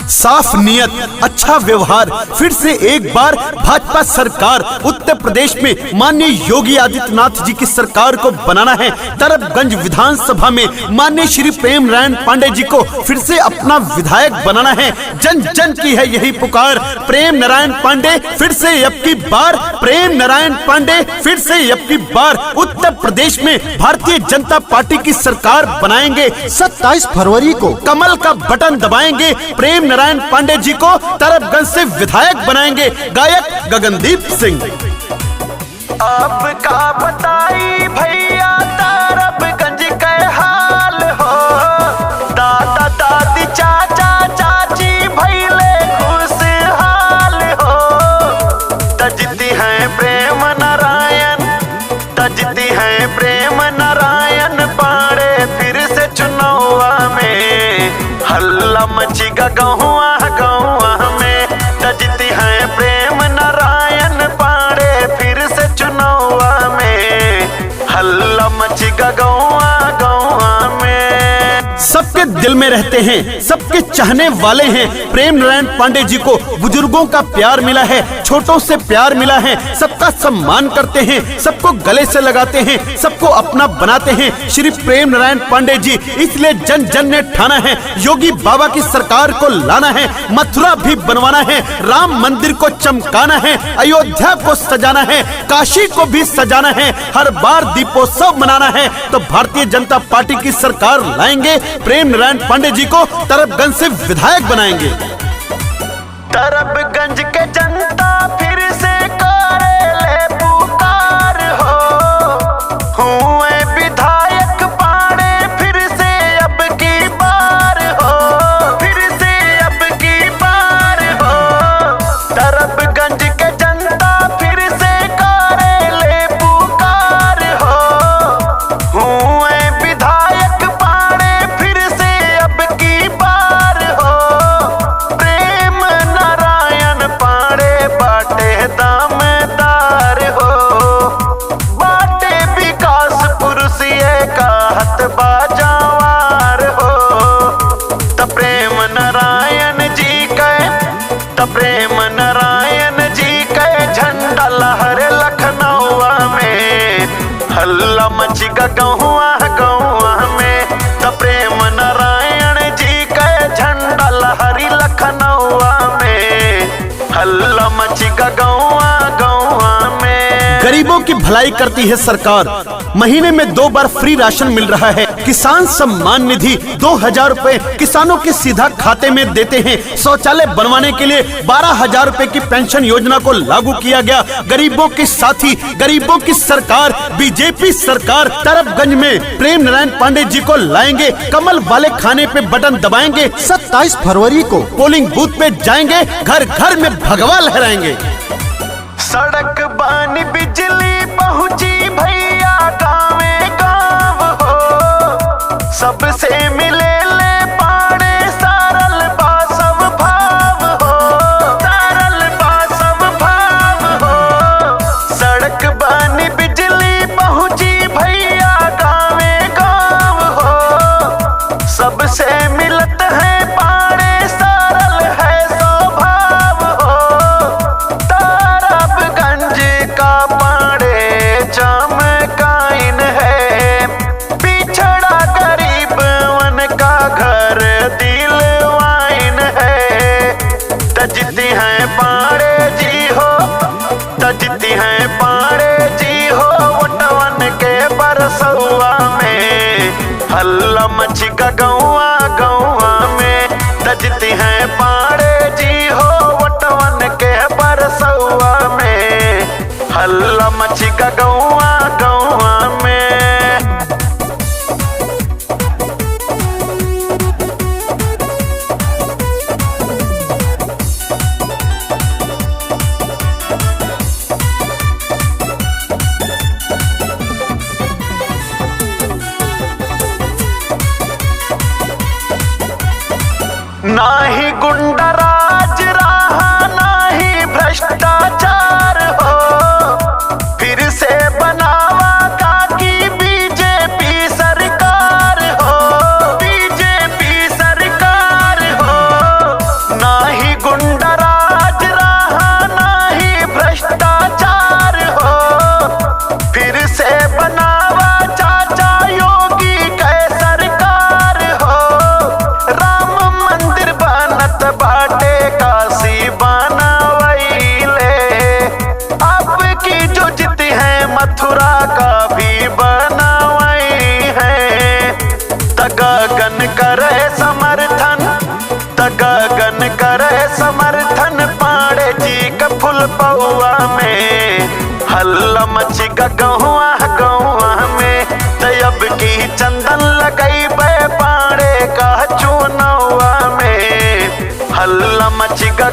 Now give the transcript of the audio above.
साफ नियत, अच्छा व्यवहार। फिर से एक बार भाजपा सरकार उत्तर प्रदेश में माननीय योगी आदित्यनाथ जी की सरकार को बनाना है। तरबगंज विधानसभा में माननीय श्री प्रेम नारायण पांडे जी को फिर से अपना विधायक बनाना है। जन जन की है यही पुकार। प्रेम नारायण पांडे फिर से अब की बार, प्रेम नारायण पांडे फिर से अब की बार उत्तर प्रदेश में भारतीय जनता पार्टी की सरकार बनाएंगे। 27 फरवरी को कमल का बटन दबाएंगे। प्रेम नारायण पांडे जी को तरबगंज से विधायक बनाएंगे। गायक गगनदीप सिंह। अब का बताई भैया तरबगंज के हाल हो, दादा दादी चाचा चाची भैले खुशहाल हो। तजती है प्रेम नारायण, तजती है प्रेम नारायण पांडे फिर से चुनावा में। हल्ला मची गहुआ गहुआ में, तजती है प्रेम नारायण पांडे फिर से चुनावा में। हल्ला मची गहुआ गहुआ में। सबके दिल में रहते हैं, सबके चाहने वाले हैं। प्रेम नारायण पांडे जी को बुजुर्गों का प्यार मिला है, छोटों से प्यार मिला है। सबका सम्मान करते हैं, सबको गले से लगाते हैं, सबको अपना बनाते हैं श्री प्रेम नारायण पांडे जी। इसलिए जन जन ने ठाना है योगी बाबा की सरकार को लाना है। मथुरा भी बनवाना है, राम मंदिर को चमकाना है, अयोध्या को सजाना है, काशी को भी सजाना है, हर बार दीपोत्सव मनाना है। तो भारतीय जनता पार्टी की सरकार लाएंगे। प्रेम नारायण पांडे जी को तरबगंज से विधायक बनाएंगे। तरबगंज के जनता फिर से करेले पुकार हो, हुए विधायक पांडे फिर से अब की बार हो, फिर से अब की बार हो। तरबगंज के जनता फिर से करेले पुकार हो, हुए विधायक पांडे फिर से अब की बार हो। प्रेम नारायण पांडे बाटे दामदार हो, बाटे विकास पुरुष का हथ बाजावार हो। त प्रेम नारायण जी के, त प्रेम नारायण जी के झंडा लहरे लखनऊ में। हल्ला मची गहुआ गहुआ में, त प्रेम नारायण जी के झंडा लहरी लखनऊ में। हल्ला मची गहुआ गहुआ में। गरीबों की भलाई करती है सरकार। महीने में 2 बार फ्री राशन मिल रहा है। किसान सम्मान निधि 2000 रुपए किसानों के सीधा खाते में देते हैं। शौचालय बनवाने के लिए 12,000 रुपए की पेंशन योजना को लागू किया गया। गरीबों के साथी, गरीबों की सरकार बीजेपी सरकार। तरबगंज में प्रेम नारायण पांडे जी को लाएंगे। कमल वाले खाने पे बटन दबाएंगे। 27 फरवरी को पोलिंग बूथ पे जाएंगे, घर घर में भगवा लहराएंगे। सड़क बानी बिजली पहुंची भैया गाँवे गाँव हो, सबसे मिले ले पांडे सरल बासव भाव हो, सरल बासव भाव हो। सड़क बानी बिजली पहुंची भैया गाँवे गाँव हो, सबसे मिलत है पांडे सरल है स्वभाव हो। तरबगंज का पांडे चमकाइन है, पिछड़ा गरीबवन का घर दिलवाइन है। तजती है पांडे जी हो, तजती है पांडे जी हो वटवन के बरसुआ में। हल्ला मची गहुआ गहुआ में, तजती है पांडे जी हो वटवन के बरसुआ में। हल्ला मची गहुआ गहुआ में। नाही गुंडा राज रहा, नाही भ्रष्टाचार हो, फिर से बनावा काकी बीजेपी सरकार हो, बीजेपी सरकार हो। गहुआ गहुआ में। तब की चंदन लगई पाड़े का चुनौआ में। हल्ला मच गई